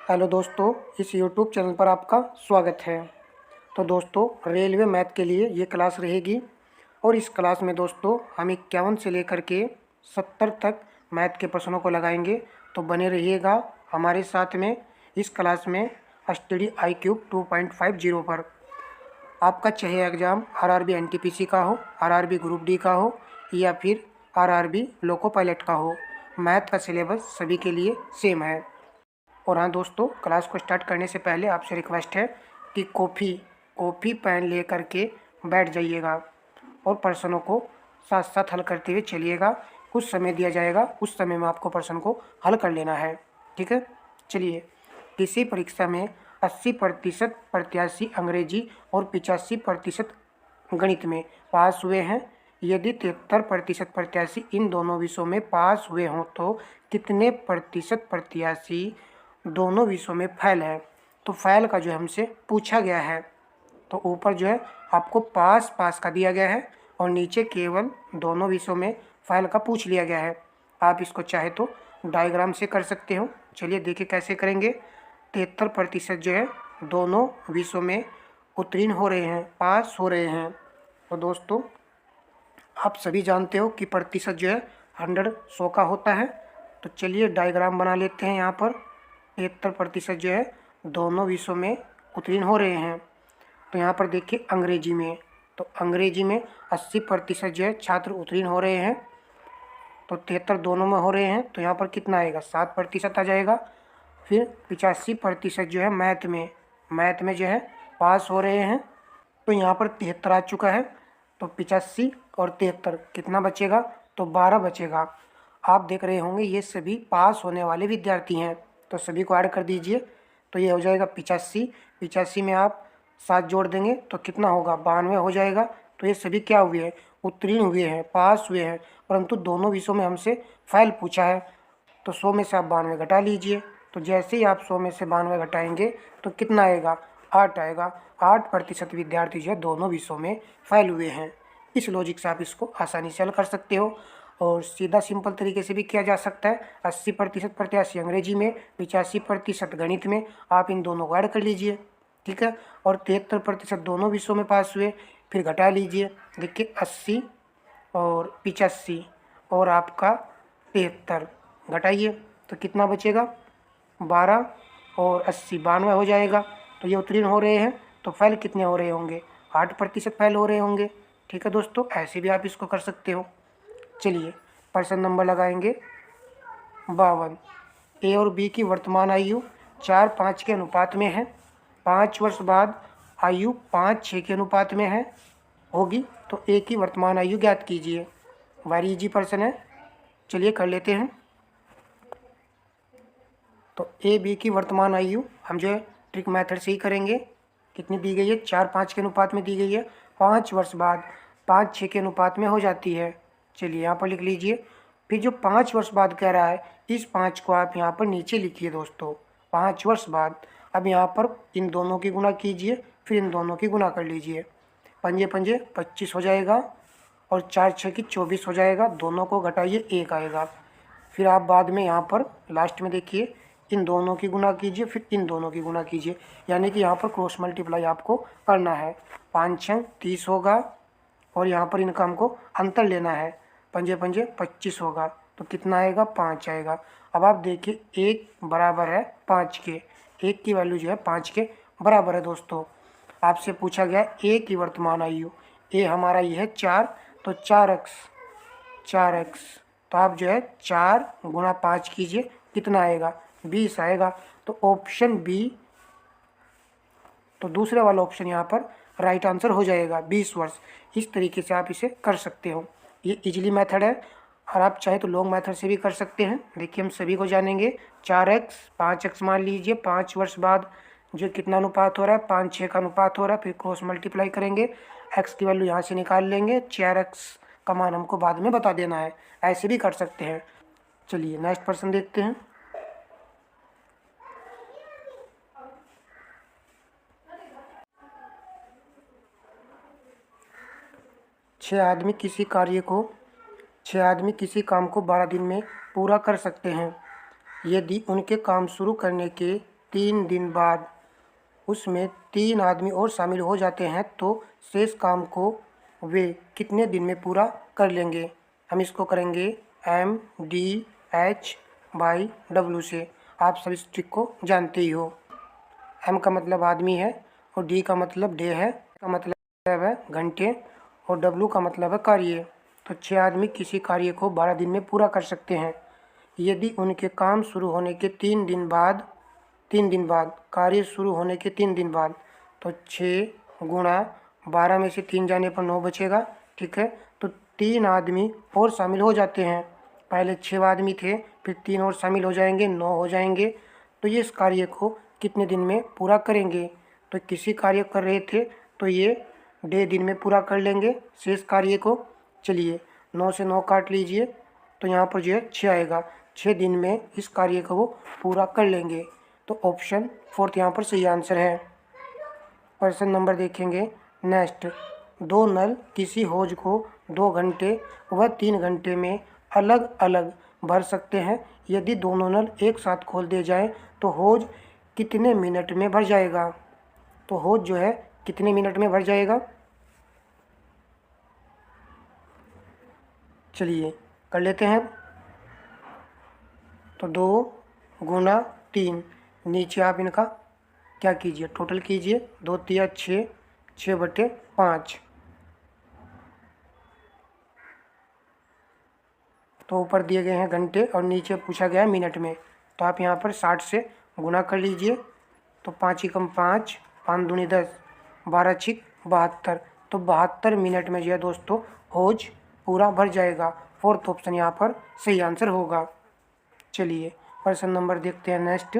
Hello दोस्तों, इस YouTube channel पर आपका स्वागत है। तो दोस्तों, रेलवे मैथ के लिए ये क्लास रहेगी और इस क्लास में दोस्तों हम 51 से लेकर के 70 तक मैथ के प्रश्नों को लगाएंगे। तो बने रहिएगा हमारे साथ में इस क्लास में स्टडी IQ 2.50 पर। आपका चाहे एग्ज़ाम RRB NTPC का हो, RRB ग्रुप डी का हो या फिर RRB लोको पायलट का हो, मैथ का सिलेबस सभी के लिए सेम है। और हाँ दोस्तों, क्लास को स्टार्ट करने से पहले आपसे रिक्वेस्ट है कि कॉफ़ी पेन ले करके बैठ जाइएगा और प्रश्नों को साथ साथ हल करते हुए चलिएगा। कुछ समय दिया जाएगा, उस समय में आपको प्रश्न को हल कर लेना है। ठीक है, चलिए। किसी परीक्षा में 80% प्रत्याशी अंग्रेजी और 85% गणित में पास हुए हैं। यदि 73% प्रत्याशी इन दोनों विषयों में पास हुए हों तो कितने प्रतिशत प्रत्याशी दोनों विषयों में फेल है। तो फेल का जो हमसे पूछा गया है, तो ऊपर जो है आपको पास का दिया गया है और नीचे केवल दोनों विषयों में फेल का पूछ लिया गया है। आप इसको चाहे तो डायग्राम से कर सकते हो। चलिए देखिए कैसे करेंगे। 73% जो है दोनों विषयों में उत्तीर्ण हो रहे हैं, पास हो रहे हैं। तो दोस्तों, आप सभी जानते हो कि प्रतिशत जो है 100 का होता है। तो चलिए डायग्राम बना लेते हैं। यहाँ पर 73% जो है दोनों विषयों में उत्तीर्ण हो रहे हैं। तो यहाँ पर देखिए अंग्रेजी में, तो अंग्रेजी में 80% जो है छात्र उत्तीर्ण हो रहे हैं। तो 73 दोनों में हो रहे हैं, तो यहाँ पर कितना आएगा, 7% आ जाएगा। फिर 85% जो है मैथ में जो है पास हो रहे हैं। तो यहाँ पर 73 आ चुका है, तो 85 और 73 कितना बचेगा, तो 12 बचेगा। आप देख रहे होंगे ये सभी पास होने वाले विद्यार्थी हैं, तो सभी को ऐड कर दीजिए। तो ये हो जाएगा 85 में आप 7 जोड़ देंगे तो कितना होगा, 92 हो जाएगा। तो ये सभी क्या हुए हैं, उत्तीर्ण हुए हैं, पास हुए हैं, परंतु दोनों विषयों में हमसे फेल पूछा है। तो 100 में से आप 92 घटा लीजिए। तो जैसे ही आप 100 में से 92 घटाएंगे तो कितना आएगा, 8 आएगा। 8% विद्यार्थी जो है दोनों विषयों में फेल हुए हैं। इस लॉजिक से आप इसको आसानी से हल कर सकते हो और सीधा सिंपल तरीके से भी किया जा सकता है। 80% प्रत्याशी अंग्रेजी में, 85% गणित में, आप इन दोनों को ऐड कर लीजिए। ठीक है, और 73% दोनों विषयों में पास हुए, फिर घटा लीजिए। देखिए 80 और 85 और आपका 73 घटाइए तो कितना बचेगा, 12 और 80 92 हो जाएगा। तो ये उत्तीर्ण हो रहे हैं, तो फेल कितने हो रहे होंगे, 8% फेल हो रहे होंगे। ठीक है दोस्तों, ऐसे भी आप इसको कर सकते हो। चलिए प्रश्न नंबर लगाएंगे 52। ए और बी की वर्तमान आयु 4:5 के अनुपात में है। 5 वर्ष बाद आयु 5:6 के अनुपात में है होगी, तो ए की वर्तमान आयु ज्ञात कीजिए। वेरी इजी प्रश्न है, चलिए कर लेते हैं। तो ए बी की वर्तमान आयु हम जो है ट्रिक मेथड से ही करेंगे। कितनी दी गई है, 4:5 के अनुपात में दी गई है। 5 वर्ष बाद 5:6 के अनुपात में हो जाती है। चलिए यहाँ पर लिख लीजिए। फिर जो 5 वर्ष बाद कह रहा है, इस 5 को आप यहाँ पर नीचे लिखिए दोस्तों। 5 वर्ष बाद, अब यहाँ पर इन दोनों की गुणा कीजिए, फिर इन दोनों की गुणा कर लीजिए। पंजे पंजे 25 हो जाएगा और 4 6 की 24 हो जाएगा। दोनों को घटाइए, 1 आएगा। फिर आप बाद में यहाँ पर लास्ट में देखिए, इन दोनों की गुणा कीजिए, फिर इन दोनों की गुणा कीजिए, यानी कि यहाँ पर क्रॉस मल्टीप्लाई आपको करना है। 5 6 30 होगा और यहाँ पर इनका हमको अंतर लेना है। पंजे पंजे 25 होगा, तो कितना आएगा, 5 आएगा। अब आप देखिए 1 बराबर है 5 के, 1 की वैल्यू जो है 5 के बराबर है। दोस्तों, आपसे पूछा गया ए की वर्तमान आयु, ए हमारा ये है 4, तो 4x, तो आप जो है 4 गुणा 5 कीजिए, कितना आएगा, 20 आएगा। तो ऑप्शन बी, तो दूसरे वाला ऑप्शन यहाँ पर राइट आंसर हो जाएगा, 20 वर्ष। इस तरीके से आप इसे कर सकते हो। ये इजली मेथड है और आप चाहे तो लॉन्ग मेथड से भी कर सकते हैं। देखिए हम सभी को जानेंगे। 4x 5x मान लीजिए, 5 वर्ष बाद जो कितना अनुपात हो रहा है, 5:6 का अनुपात हो रहा है। फिर क्रॉस मल्टीप्लाई करेंगे, x की वैल्यू यहाँ से निकाल लेंगे, 4x का मान हमको बाद में बता देना है। ऐसे भी कर सकते हैं। चलिए नेक्स्ट प्रश्न देखते हैं। छः आदमी किसी काम को 12 दिन में पूरा कर सकते हैं। यदि उनके काम शुरू करने के 3 दिन बाद उसमें 3 आदमी और शामिल हो जाते हैं तो शेष काम को वे कितने दिन में पूरा कर लेंगे। हम इसको करेंगे MDH/W से। आप सब इस ट्रिक को जानते ही हो। M का मतलब आदमी है और D का मतलब डे है, का मतलब है घंटे और W का मतलब है कार्य। तो 6 आदमी किसी कार्य को 12 दिन में पूरा कर सकते हैं यदि उनके काम शुरू होने के 3 दिन बाद कार्य शुरू होने के 3 दिन बाद। तो 6 गुणा 12 में से 3 जाने पर 9 बचेगा, ठीक है। तो 3 आदमी और शामिल हो जाते हैं। पहले 6 आदमी थे, फिर 3 और शामिल हो जाएंगे, 9 हो जाएंगे। तो ये इस कार्य को कितने दिन में पूरा करेंगे। तो किसी कार्य कर रहे थे तो ये 1.5 दिन में पूरा कर लेंगे शेष कार्य को। चलिए 9 से 9 काट लीजिए तो यहाँ पर जो है 6 आएगा। 6 दिन में इस कार्य को वो पूरा कर लेंगे। तो ऑप्शन 4 यहाँ पर सही आंसर है। प्रश्न नंबर देखेंगे नेक्स्ट। 2 नल किसी हौज को 2 घंटे व 3 घंटे में अलग अलग भर सकते हैं। यदि दोनों नल एक साथ खोल दिए जाएं तो हौज कितने मिनट में भर जाएगा। तो हौज जो है कितने मिनट में भर जाएगा। चलिए कर लेते हैं। तो 2 गुना 3, नीचे आप इनका क्या कीजिए, टोटल कीजिए। 2 तिया 6, 6/5। तो ऊपर दिए गए हैं घंटे और नीचे पूछा गया है मिनट में। तो आप यहाँ पर 60 से गुना कर लीजिए। तो 5 एकम 5, 5 दूनी 10, 12 छिक 72। तो 72 मिनट में जो है दोस्तों हौज पूरा भर जाएगा। 4th ऑप्शन यहाँ पर सही आंसर होगा। चलिए प्रश्न नंबर देखते हैं नेक्स्ट।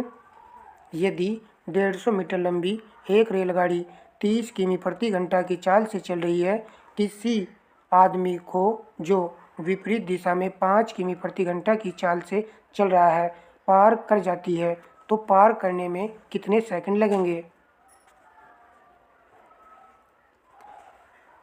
यदि 150 मीटर लंबी एक रेलगाड़ी 30 किमी प्रति घंटा की चाल से चल रही है, किसी आदमी को जो विपरीत दिशा में 5 किमी प्रति घंटा की चाल से चल रहा है पार कर जाती है, तो पार करने में कितने सेकंड लगेंगे।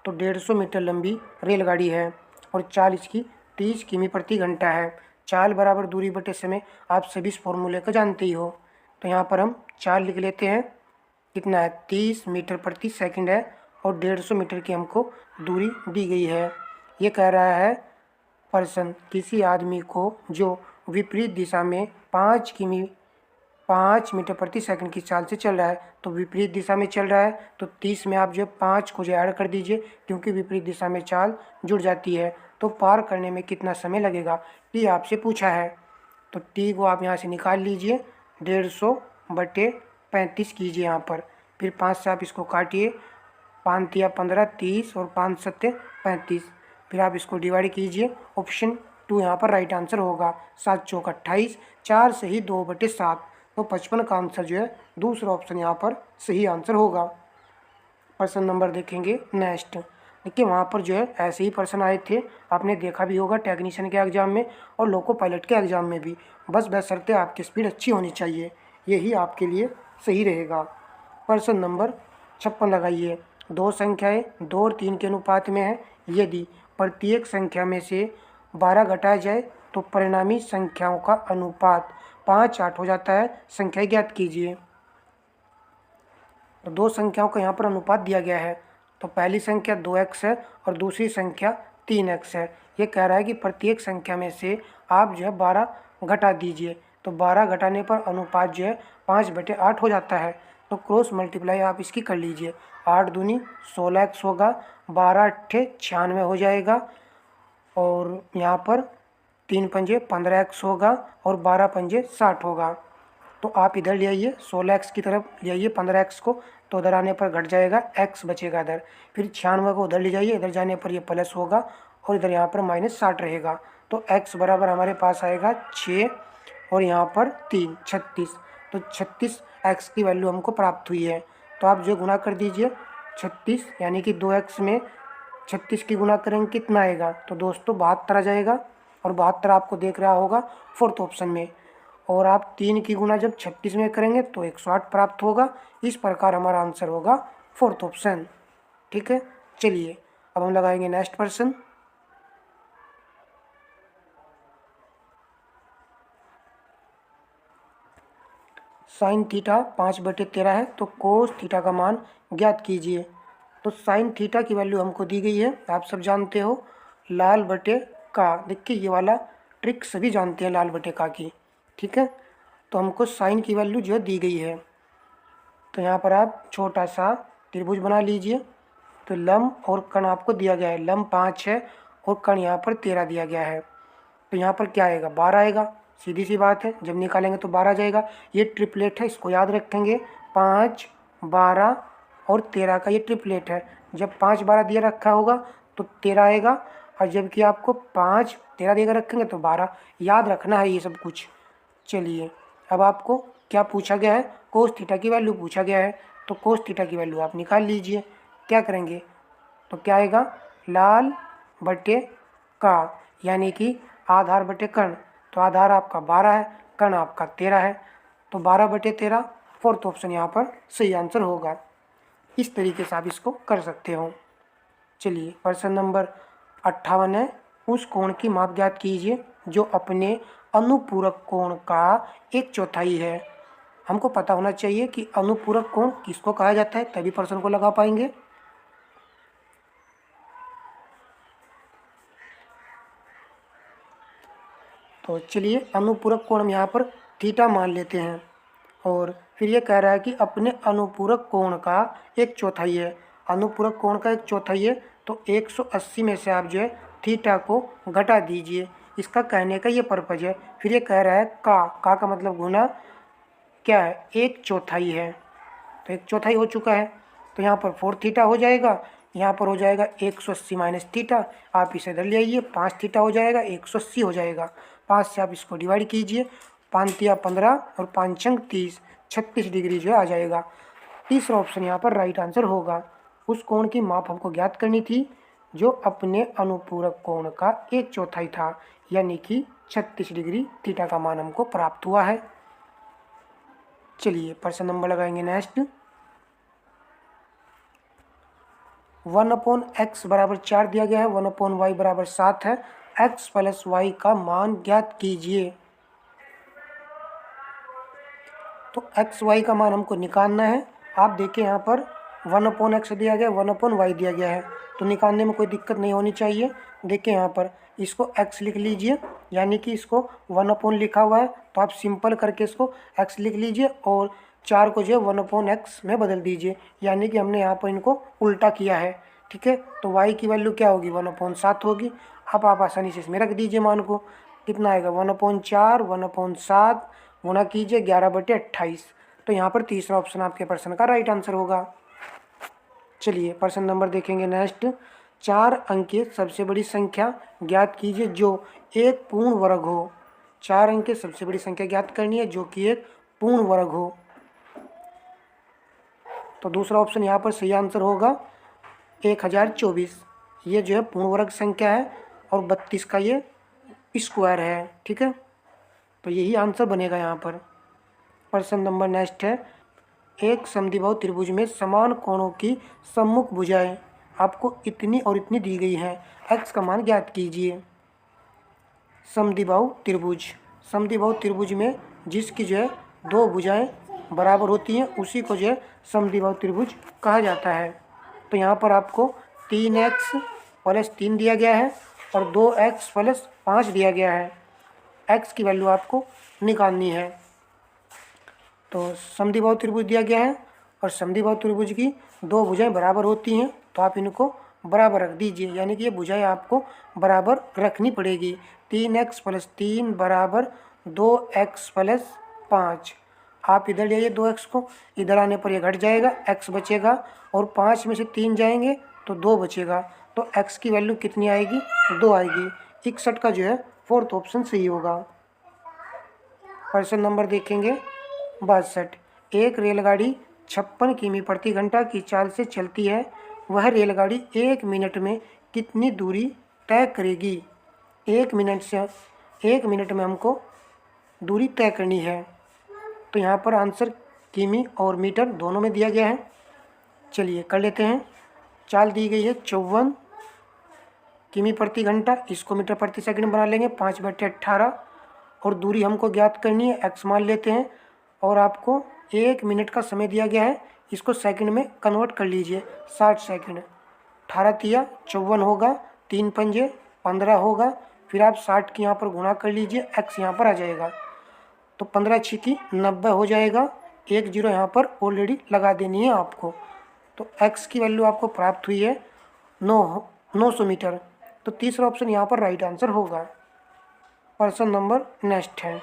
तो 150 मीटर लंबी रेलगाड़ी है और चाल इसकी 30 किमी प्रति घंटा है। चाल बराबर दूरी बटे समय, आप सभी इस फॉर्मूले को जानते ही हो। तो यहाँ पर हम चाल लिख लेते हैं। कितना है, 30 मीटर प्रति सेकंड है और 150 मीटर की हमको दूरी दी गई है। ये कह रहा है पर्सन किसी आदमी को जो विपरीत दिशा में 5 मीटर प्रति सेकंड की चाल से चल रहा है। तो विपरीत दिशा में चल रहा है तो 30 में आप जो 5 को जो ऐड कर दीजिए, क्योंकि विपरीत दिशा में चाल जुड़ जाती है। तो पार करने में कितना समय लगेगा, टी आपसे पूछा है। तो टी को आप यहाँ से निकाल लीजिए, 150/35 कीजिए यहाँ पर। फिर 5 से आप इसको काटिए, 5 तिया 15, 30 और 5 सत्ते 35। फिर आप इसको डिवाइड कीजिए। ऑप्शन 2 यहाँ पर राइट आंसर होगा। 7 चौक 28, 4 से ही 2/7। तो 55 का आंसर जो है दूसरा ऑप्शन यहाँ पर सही आंसर होगा। प्रश्न नंबर देखेंगे नेक्स्ट। देखिए वहाँ पर जो है ऐसे ही प्रश्न आए थे, आपने देखा भी होगा टेक्नीशियन के एग्ज़ाम में और लोको पायलट के एग्ज़ाम में भी। बस बशर्ते आपकी स्पीड अच्छी होनी चाहिए, यही आपके लिए सही रहेगा। प्रश्न नंबर 56 लगाइए। 2 संख्याएं 2 और 3 के अनुपात में है। यदि प्रत्येक संख्या में से 12 घटाया जाए तो परिणामी संख्याओं का अनुपात 5:8 हो जाता है। संख्या ज्ञात कीजिए। तो 2 संख्याओं का यहाँ पर अनुपात दिया गया है। तो पहली संख्या 2x है और दूसरी संख्या 3x है। ये कह रहा है कि प्रत्येक संख्या में से आप जो है 12 घटा दीजिए। तो 12 घटाने पर अनुपात जो है 5/8 हो जाता है। तो क्रॉस मल्टीप्लाई आप इसकी कर लीजिए। 8 दूनी 16x होगा, 12 अट्ठे 96 हो जाएगा और यहाँ पर 3 पंजे 15x होगा और 12 पंजे 60 होगा। तो आप इधर ले आइए, 16x की तरफ ले आइए 15x को, तो उधर आने पर घट जाएगा, x बचेगा इधर। फिर 96 को उधर ले जाइए, इधर जाने पर ये प्लस होगा और इधर यहाँ पर -60 रहेगा। तो x बराबर हमारे पास आएगा 6 और यहाँ पर 3, 36। तो 36x की वैल्यू हमको प्राप्त हुई है। तो आप जो गुना कर दीजिए 36, यानी कि 2x में 36 की गुना करेंगे कितना आएगा। तो दोस्तों 72 आ जाएगा और 72 आपको देख रहा होगा 4th ऑप्शन में। और आप 3 की गुना जब 36 में करेंगे तो 108 प्राप्त होगा। इस प्रकार हमारा आंसर होगा 4th ऑप्शन। ठीक है, चलिए अब हम लगाएंगे नेक्स्ट प्रश्न। साइन थीटा 5/13 है, तो कोस थीटा का मान ज्ञात कीजिए। तो साइन थीटा की वैल्यू हमको दी गई है, आप सब जानते हो, लाल बटे का। देखिए ये वाला ट्रिक सभी जानते हैं, लाल बटे का की, ठीक है। तो हमको साइन की वैल्यू जो दी गई है, तो यहाँ पर आप छोटा सा त्रिभुज बना लीजिए। तो लंब और कण आपको दिया गया है, लंब 5 है और कण यहाँ पर 13 दिया गया है। तो यहाँ पर क्या आएगा, 12 आएगा, सीधी सी बात है, जब निकालेंगे तो 12 आ जाएगा। ये ट्रिपलेट है, इसको याद रखेंगे, 5, 12 और 13 का ये ट्रिपलेट है। जब 5, 12 दिया रखा होगा तो 13 आएगा, और जबकि आपको 5, 13 देकर रखेंगे तो 12, याद रखना है ये सब कुछ। चलिए अब आपको क्या पूछा गया है, कोस थीटा की वैल्यू पूछा गया है। तो कोस थीटा की वैल्यू आप निकाल लीजिए। क्या करेंगे, तो क्या आएगा, लाल बटे का, यानी कि आधार बटे कर्ण। तो आधार आपका 12 है, कर्ण आपका 13 है, तो 12/13 फोर्थ ऑप्शन यहाँ पर सही आंसर होगा। इस तरीके से आप इसको कर सकते हो। चलिए प्रश्न नंबर 58 है, उस कोण की माप ज्ञात कीजिए जो अपने अनुपूरक कोण का 1/4 है। हमको पता होना चाहिए कि अनुपूरक कोण किसको कहा जाता है, तभी प्रश्न को लगा पाएंगे। तो चलिए अनुपूरक कोण हम यहाँ पर थीटा मान लेते हैं, और फिर ये कह रहा है कि अपने अनुपूरक कोण का 1/4 है। अनुपूरक कोण का 1/4 है, तो 180 में से आप जो है थीटा को घटा दीजिए। इसका कहने का ये पर्पज है। फिर ये कह रहा है का मतलब गुना क्या है, 1/4 है, तो 1/4 हो चुका है। तो यहाँ पर 4 थीटा हो जाएगा, यहाँ पर हो जाएगा 180 माइनस थीटा, आप इसे इधर ले आइए, 5 थीटा हो जाएगा, 180 हो जाएगा। 5 से आप इसको डिवाइड कीजिए, 5 तिया 15 और 5 छंग 30, 36 डिग्री जो है आ जाएगा। तीसरा ऑप्शन यहाँ पर राइट आंसर होगा। उस कोण की माप हमको ज्ञात करनी थी जो अपने अनुपूरक कोण का 1/4 था, यानी कि 36 डिग्री थीटा का मान हमको प्राप्त हुआ है। चलिए प्रश्न नंबर लगाएंगे नेक्स्ट। 1/x बराबर 4 दिया गया है, 1/y बराबर 7 है, x प्लस y का मान ज्ञात कीजिए। तो x y का मान हमको निकालना है। आप देखिए यहाँ पर 1/x दिया गया है, 1/y दिया गया है, तो निकालने में कोई दिक्कत नहीं होनी चाहिए। देखिए यहाँ पर इसको x लिख लीजिए, यानी कि इसको 1/ लिखा हुआ है, तो आप सिंपल करके इसको x लिख लीजिए और 4 को जो है 1/x में बदल दीजिए, यानी कि हमने यहाँ पर इनको उल्टा किया है, ठीक है। तो y की वैल्यू क्या होगी, 1/7 होगी। अब आप आसानी से इसमें रख दीजिए मान को, कितना आएगा 1/4, 1/7 गुणा कीजिए 11/28। तो यहाँ पर तीसरा ऑप्शन आपके प्रश्न का राइट आंसर होगा। चलिए प्रश्न नंबर देखेंगे नेक्स्ट। 4 अंक की सबसे बड़ी संख्या ज्ञात कीजिए जो एक पूर्ण वर्ग हो। 4 अंक की सबसे बड़ी संख्या ज्ञात करनी है जो कि एक पूर्ण वर्ग हो। तो दूसरा ऑप्शन यहाँ पर सही आंसर होगा 1024। ये जो है पूर्ण वर्ग संख्या है और 32 का ये स्क्वायर है, ठीक है। तो यही आंसर बनेगा यहाँ पर। प्रश्न नंबर नेक्स्ट है, एक समद्विबाहु त्रिभुज में समान कोणों की सम्मुख भुजाएं आपको इतनी और इतनी दी गई हैं, x का मान ज्ञात कीजिए। समद्विबाहु त्रिभुज में जिसकी जो है दो भुजाएं बराबर होती हैं उसी को जो है समद्विबाहु त्रिभुज कहा जाता है। तो यहाँ पर आपको 3x + 3 दिया गया है और 2x + 5 दिया गया है। x की वैल्यू आपको निकालनी है। तो समद्विबाहु त्रिभुज दिया गया है और समद्विबाहु त्रिभुज की दो भुजाएं बराबर होती हैं, तो आप इनको बराबर रख दीजिए, यानी कि ये भुजाएं आपको बराबर रखनी पड़ेगी। 3x + 3 बराबर 2x + 5। आप इधर ले आइए 2x को, इधर आने पर ये घट जाएगा, x बचेगा और 5 में से 3 जाएंगे तो 2 बचेगा। तो x की वैल्यू कितनी आएगी, 2 आएगी। 61 का जो है फोर्थ ऑप्शन सही होगा। प्रश्न नंबर देखेंगे 62। एक रेलगाड़ी 56 किमी प्रति घंटा की चाल से चलती है, वह रेलगाड़ी 1 मिनट में कितनी दूरी तय करेगी। 1 मिनट में हमको दूरी तय करनी है। तो यहाँ पर आंसर किमी और मीटर दोनों में दिया गया है। चलिए कर लेते हैं। चाल दी गई है 54 किमी प्रति घंटा, इसको मीटर प्रति सेकंड बना लेंगे, 5/18। और दूरी हमको ज्ञात करनी है, x मान लेते हैं, और आपको 1 मिनट का समय दिया गया है, इसको सेकंड में कन्वर्ट कर लीजिए। 60 सेकंड, 18 तिया 54 होगा, 3 पंजे 15 होगा, फिर आप 60 की यहाँ पर गुणा कर लीजिए, x यहाँ पर आ जाएगा, तो 15 छिकी 90 हो जाएगा। 1 जीरो यहाँ पर ऑलरेडी लगा देनी है आपको। तो x की वैल्यू आपको प्राप्त हुई है 900 मीटर। तो तीसरा ऑप्शन यहाँ पर राइट आंसर होगा। प्रश्न नंबर नेक्स्ट है,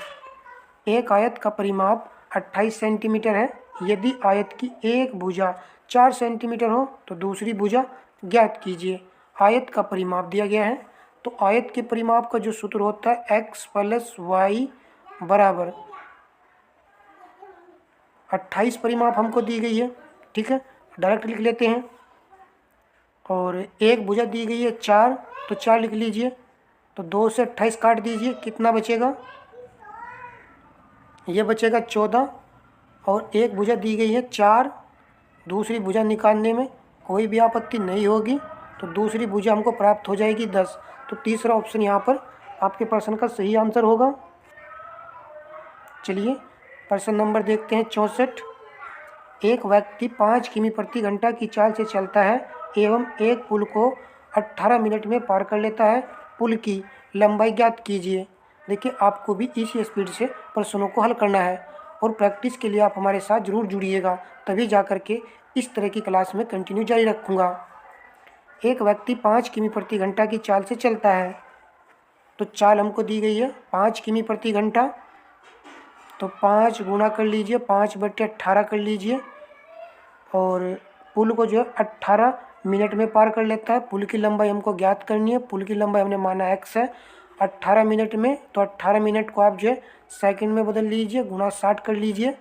एक आयत का परिमाप 28 सेंटीमीटर है। यदि आयत की एक भुजा 4 सेंटीमीटर हो तो दूसरी भुजा ज्ञात कीजिए। आयत का परिमाप दिया गया है, तो आयत के परिमाप का जो सूत्र होता है x + y बराबर 28 परिमाप हमको दी गई है, ठीक है, डायरेक्ट लिख लेते हैं। और एक भुजा दी गई है 4, तो 4 लिख लीजिए। तो 2 से 28 काट दीजिए, कितना बचेगा, ये बचेगा 14। और एक भुजा दी गई है 4, दूसरी भुजा निकालने में कोई भी आपत्ति नहीं होगी, तो दूसरी भुजा हमको प्राप्त हो जाएगी 10। तो तीसरा ऑप्शन यहाँ पर आपके प्रश्न का सही आंसर होगा। चलिए प्रश्न नंबर देखते हैं 64। एक व्यक्ति 5 किमी प्रति घंटा की चाल से चलता है एवं एक पुल को 18 मिनट में पार कर लेता है। पुल की लंबाई ज्ञात कीजिए। देखिए, आपको भी इसी स्पीड से प्रश्नों को हल करना है और प्रैक्टिस के लिए आप हमारे साथ ज़रूर जुड़िएगा, तभी जा कर के इस तरह की क्लास में कंटिन्यू जारी रखूँगा। एक व्यक्ति 5 किमी प्रति घंटा की चाल से चलता है, तो चाल हमको दी गई है 5 किमी प्रति घंटा, तो 5 गुणा कर लीजिए, 5/18 कर लीजिए। और पुल को जो है 18 मिनट में पार कर लेता है। पुल की लंबाई हमको ज्ञात करनी है, पुल की लंबाई हमने माना x है 18 मिनट में, तो 18 मिनट को आप जो है सेकंड में बदल लीजिए, गुणा 60 कर लीजिए।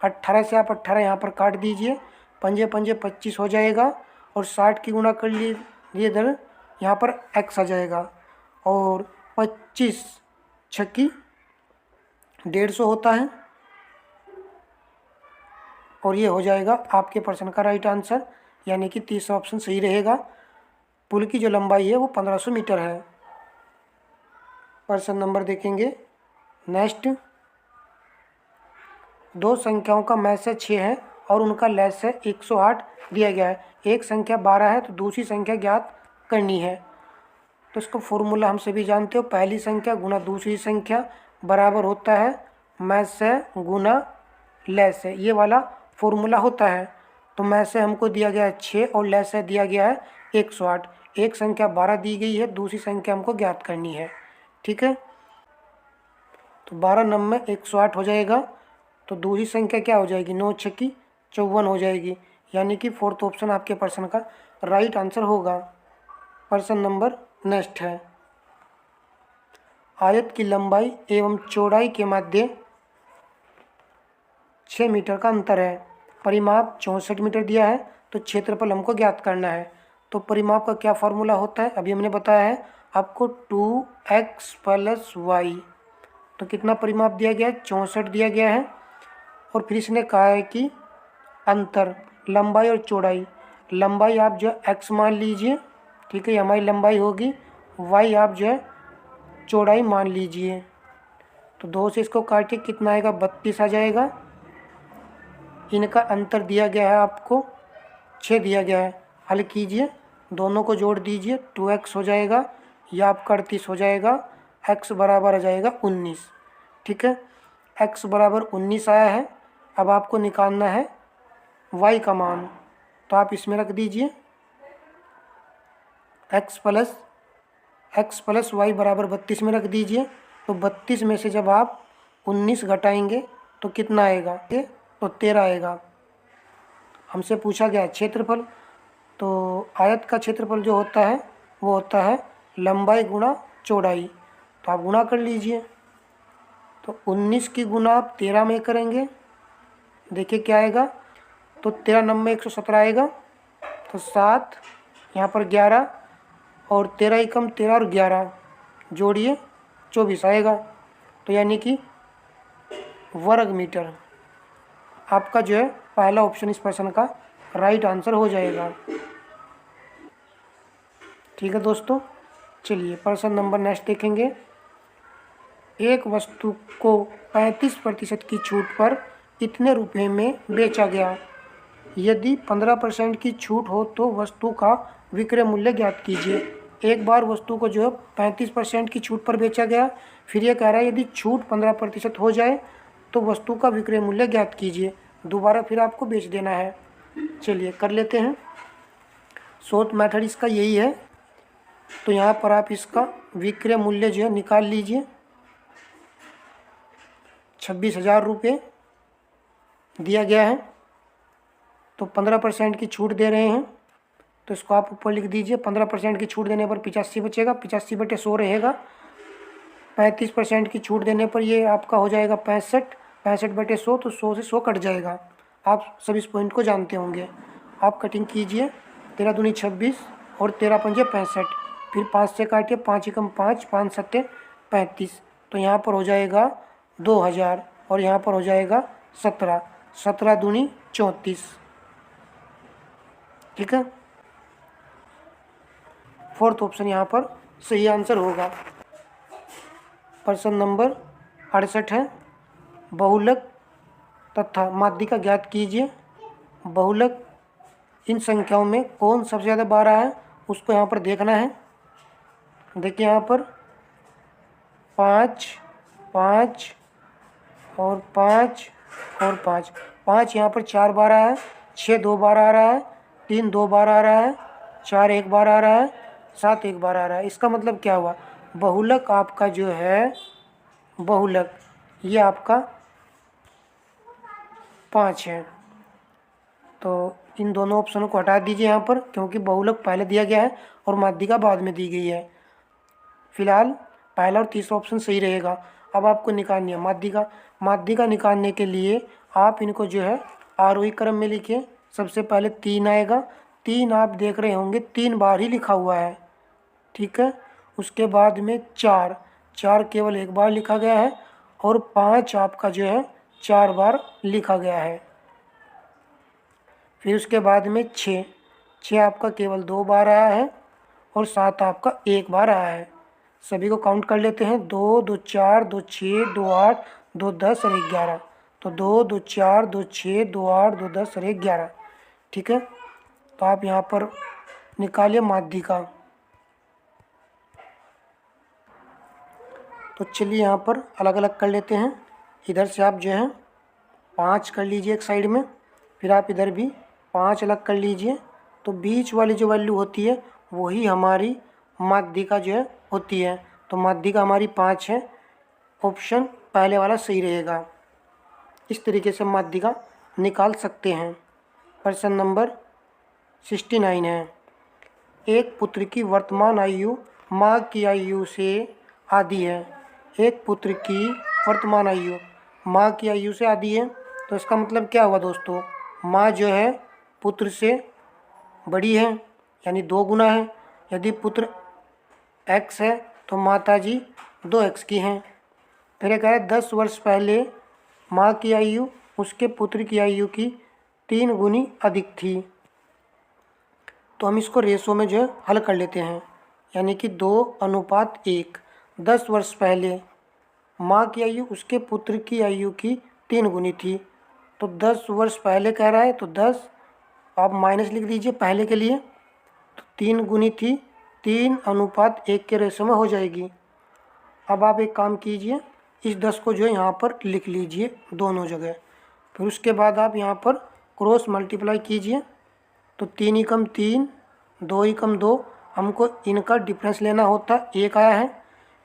18 से आप 18 यहाँ पर काट दीजिए, पंजे पंजे 25 हो जाएगा, और 60 की गुणा कर लीजिए इधर, यहाँ पर x आ जाएगा, और 25 छक्की 150 होता है, और ये हो जाएगा आपके प्रश्न का राइट आंसर, यानी कि तीसरा ऑप्शन सही रहेगा। पुल की जो लंबाई है वो 1500 मीटर है। प्रश्न नंबर देखेंगे नेक्स्ट। दो संख्याओं का मैसे 6 है और उनका लैस है 108 दिया गया है। एक संख्या 12 है तो दूसरी संख्या ज्ञात करनी है। तो इसको फॉर्मूला हम सभी जानते हो, पहली संख्या गुना दूसरी संख्या बराबर होता है मैसे गुना लैस है, ये वाला फॉर्मूला होता है। तो मैसे हमको दिया गया है 6 और लैस दिया गया है 108। एक संख्या 12 दी गई है, दूसरी संख्या हमको ज्ञात करनी है, ठीक है। तो 12 नंबर 108 हो जाएगा, तो दूसरी संख्या क्या हो जाएगी, 9 छक्की 54 हो जाएगी, यानी कि फोर्थ ऑप्शन आपके प्रश्न का राइट आंसर होगा। प्रश्न नंबर नेक्स्ट है, आयत की लंबाई एवं चौड़ाई के मध्य 6 मीटर का अंतर है। परिमाप 64 मीटर दिया है, तो क्षेत्रफल हमको ज्ञात करना है। तो परिमाप का क्या फार्मूला होता है, अभी हमने बताया है आपको, 2x + y। तो कितना परिमाप दिया गया है, 64 दिया गया है, और फिर इसने कहा है कि अंतर लंबाई और चौड़ाई। लंबाई आप जो है x मान लीजिए, ठीक है, ये हमारी लंबाई होगी, y आप जो है चौड़ाई मान लीजिए। तो 2 से इसको काटिए, कितना आएगा, 32 आ जाएगा। इनका अंतर दिया गया है आपको 6 दिया गया है, हल कीजिए, दोनों को जोड़ दीजिए, 2x हो जाएगा, या आपका 38 हो जाएगा, x बराबर आ जाएगा 19, ठीक है। x बराबर 19 आया है। अब आपको निकालना है y का मान, तो आप इसमें रख दीजिए x प्लस y बराबर 32 में रख दीजिए। तो 32 में से जब आप 19 घटाएंगे तो कितना आएगा, तो 13 आएगा। हमसे पूछा गया क्षेत्रफल, तो आयत का क्षेत्रफल जो होता है वो होता है लंबाई गुणा चौड़ाई, तो आप गुणा कर लीजिए। तो 19 की गुणा आप 13 में करेंगे, देखिए क्या आएगा, तो 13 नंबर 117 आएगा, तो 7 यहाँ पर 11, और 13 एकम 13 और 11 जोड़िए 24 आएगा। तो यानी कि वर्ग मीटर आपका जो है पहला ऑप्शन इस प्रश्न का राइट आंसर हो जाएगा, ठीक है दोस्तों। चलिए प्रश्न नंबर नेक्स्ट देखेंगे। एक वस्तु को 35% की छूट पर इतने रुपए में बेचा गया। यदि 15% की छूट हो तो वस्तु का विक्रय मूल्य ज्ञात कीजिए। एक बार वस्तु को जो है 35% की छूट पर बेचा गया, फिर ये कह रहा है यदि छूट 15% हो जाए तो वस्तु का विक्रय मूल्य ज्ञात कीजिए। दोबारा फिर आपको बेच देना है। चलिए कर लेते हैं। शॉर्ट मेथड इसका यही है। तो यहाँ पर आप इसका विक्रय मूल्य जो है निकाल लीजिए। 26,000 रुपये दिया गया है, तो 15% की छूट दे रहे हैं, तो इसको आप ऊपर लिख दीजिए। 15% की छूट देने पर 85 बचेगा, 85/100 रहेगा। 35% की छूट देने पर ये आपका हो जाएगा 65, 65/100, तो 100 से 100 कट जाएगा। आप सब इस पॉइंट को जानते होंगे। आप कटिंग कीजिए। 13 दूनी 26 और 13 पंजे 65, फिर 5 से काटिए, 5 एकम 5, 5 सत्ते 35, तो यहाँ पर हो जाएगा 2000 और यहाँ पर हो जाएगा 17, 17 दूनी 34। ठीक है, फोर्थ ऑप्शन यहाँ पर सही आंसर होगा। प्रश्न नंबर 68 है, बहुलक तथा माध्यिका ज्ञात कीजिए। बहुलक इन संख्याओं में कौन सबसे ज़्यादा 12 है, उसको यहाँ पर देखना है। देखिए यहाँ पर 5, 5 और 5 और 5, 5 यहाँ पर 4 बार आया है, 6 2 बार आ रहा है, 3 2 बार आ रहा है, 4 1 बार आ रहा है, 7 1 बार आ रहा है। इसका मतलब क्या हुआ, बहुलक आपका जो है, बहुलक ये आपका 5 है। तो इन दोनों ऑप्शनों को हटा दीजिए यहाँ पर, क्योंकि बहुलक पहले दिया गया है और माध्यिका बाद में दी गई है। फिलहाल पहला और तीसरा ऑप्शन सही रहेगा। अब आपको निकालनी है माध्यिका। माध्यिका निकालने के लिए आप इनको जो है आरोही क्रम में लिखिए। सबसे पहले 3 आएगा, 3 आप देख रहे होंगे 3 बार ही लिखा हुआ है। ठीक है, उसके बाद में 4, 4 केवल एक बार लिखा गया है, और 5 आपका जो है 4 बार लिखा गया है। फिर उसके बाद में 6, 6 आपका केवल 2 बार आया है, और 7 आपका 1 बार आया है। सभी को काउंट कर लेते हैं। 2 2 4 2 6 2 8 2 10 और 11, तो 2 2 4 2 6 2 8 2 10 और 11। ठीक है, तो आप यहाँ पर निकालिए माध्यिका। तो चलिए यहाँ पर अलग अलग कर लेते हैं। इधर से आप जो है 5 कर लीजिए एक साइड में, फिर आप इधर भी 5 अलग कर लीजिए। तो बीच वाली जो वैल्यू होती है वही हमारी माध्यिका जो है होती है। तो माध्यिका हमारी 5 है। ऑप्शन पहले वाला सही रहेगा। इस तरीके से माध्यिका निकाल सकते हैं। प्रश्न नंबर 69 है, एक पुत्र की वर्तमान आयु माँ की आयु से आधी है। एक पुत्र की वर्तमान आयु माँ की आयु से आधी है, तो इसका मतलब क्या हुआ दोस्तों, माँ जो है पुत्र से बड़ी है, यानी 2 गुना है। यदि पुत्र x है तो माता जी 2x की हैं। फिर एक है 10 वर्ष पहले माँ की आयु उसके पुत्र की आयु की 3 गुनी अधिक थी। तो हम इसको रेशो में जो है हल कर लेते हैं, यानी कि 2:1। 10 वर्ष पहले माँ की आयु उसके पुत्र की आयु की 3 गुनी थी, तो 10 वर्ष पहले कह रहा है, तो 10 आप माइनस लिख दीजिए पहले के लिए। तो 3 गुनी थी, 3:1 के रेशो में हो जाएगी। अब आप एक काम कीजिए, इस 10 को जो है यहाँ पर लिख लीजिए दोनों जगह। फिर उसके बाद आप यहाँ पर क्रॉस मल्टीप्लाई कीजिए। तो 3 एकम 3, 2 एकम 2, हमको इनका डिफरेंस लेना होता, 1 आया है।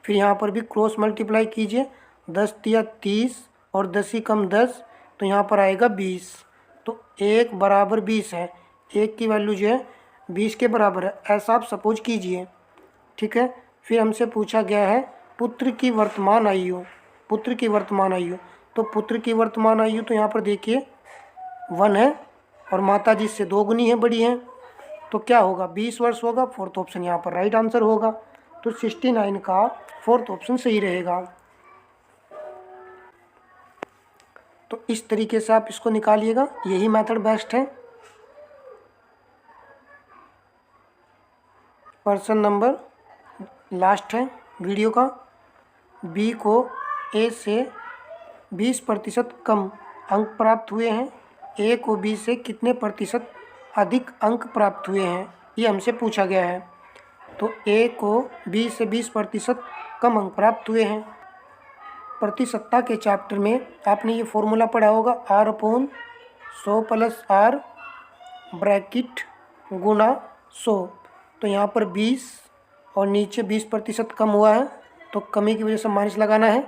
फिर यहाँ पर भी क्रॉस मल्टीप्लाई कीजिए। 10 तिया 30 और 10 एकम 10, तो यहाँ पर आएगा 20। तो 1 बराबर 20 है। 1 की वैल्यू जो है 20 के बराबर है, ऐसा आप सपोज कीजिए। ठीक है, फिर हमसे पूछा गया है पुत्र की वर्तमान आयु। पुत्र की वर्तमान आयु, तो पुत्र की वर्तमान आयु तो यहाँ पर देखिए 1 है, और माता जी से 2 गुनी है, बड़ी है, तो क्या होगा, 20 वर्ष होगा। फोर्थ ऑप्शन यहाँ पर राइट आंसर होगा। तो 69 का फोर्थ ऑप्शन सही रहेगा। तो इस तरीके से आप इसको निकालिएगा, यही मेथड बेस्ट है। प्रश्न नंबर लास्ट है वीडियो का, बी को ए से 20% कम अंक प्राप्त हुए हैं, ए को बी से कितने प्रतिशत अधिक अंक प्राप्त हुए हैं, ये हमसे पूछा गया है। तो ए को बी से 20% कम अंक प्राप्त हुए हैं। प्रतिशतता के चैप्टर में आपने ये फॉर्मूला पढ़ा होगा, R/100 + R ब्रैकेट गुना 100। तो यहाँ पर 20 और नीचे 20% कम हुआ है, तो कमी की वजह से माइनस लगाना है।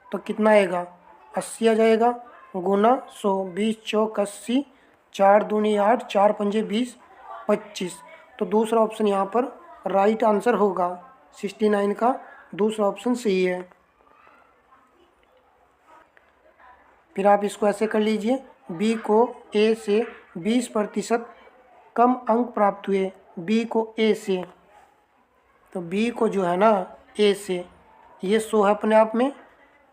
तो कितना आएगा, 80 आ जाएगा, गुना 100। 20 चौक 80, 4 दूनी 8, 4 पंजे 20, 25। तो दूसरा ऑप्शन यहाँ पर राइट आंसर होगा। 69 का दूसरा ऑप्शन सही है। फिर आप इसको ऐसे कर लीजिए, बी को ए से 20% कम अंक प्राप्त हुए, बी को ए से, तो बी को जो है ना ए से, ये 100 है अपने आप में,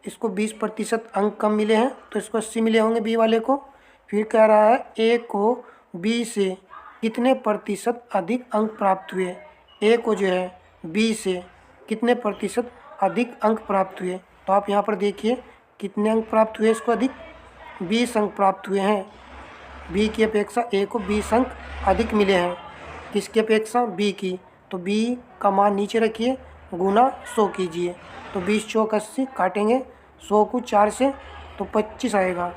इसको 20% अंक कम मिले हैं तो इसको 80 मिले होंगे बी वाले को। फिर कह रहा है ए को बी से कितने प्रतिशत अधिक अंक प्राप्त हुए, ए को जो है बी से कितने प्रतिशत अधिक अंक प्राप्त हुए। तो आप यहाँ पर देखिए कितने अंक प्राप्त हुए, इसको अधिक 20 अंक प्राप्त हुए हैं। बी की अपेक्षा ए को 20 अंक अधिक मिले हैं, किसकी अपेक्षा, बी की। तो बी का मान नीचे रखिए, गुना 100 कीजिए। तो 20 चौक 80, काटेंगे 100 को 4 से, तो 25 आएगा।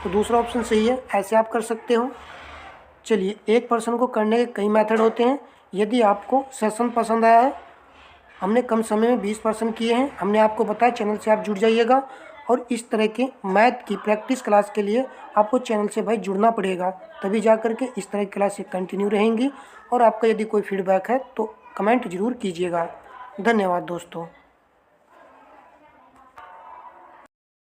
तो दूसरा ऑप्शन सही है। ऐसे आप कर सकते हो। चलिए, एक प्रश्न को करने के कई मेथड होते हैं। यदि आपको सेशन पसंद आया है, हमने कम समय में 20 प्रश्न किए हैं, हमने आपको बताया, चैनल से आप जुड़ जाइएगा। और इस तरह के मैथ की प्रैक्टिस क्लास के लिए आपको चैनल से भाई जुड़ना पड़ेगा, तभी जा कर के इस तरह की क्लासें कंटिन्यू रहेंगी। और आपका यदि कोई फीडबैक है तो कमेंट ज़रूर कीजिएगा। धन्यवाद दोस्तों।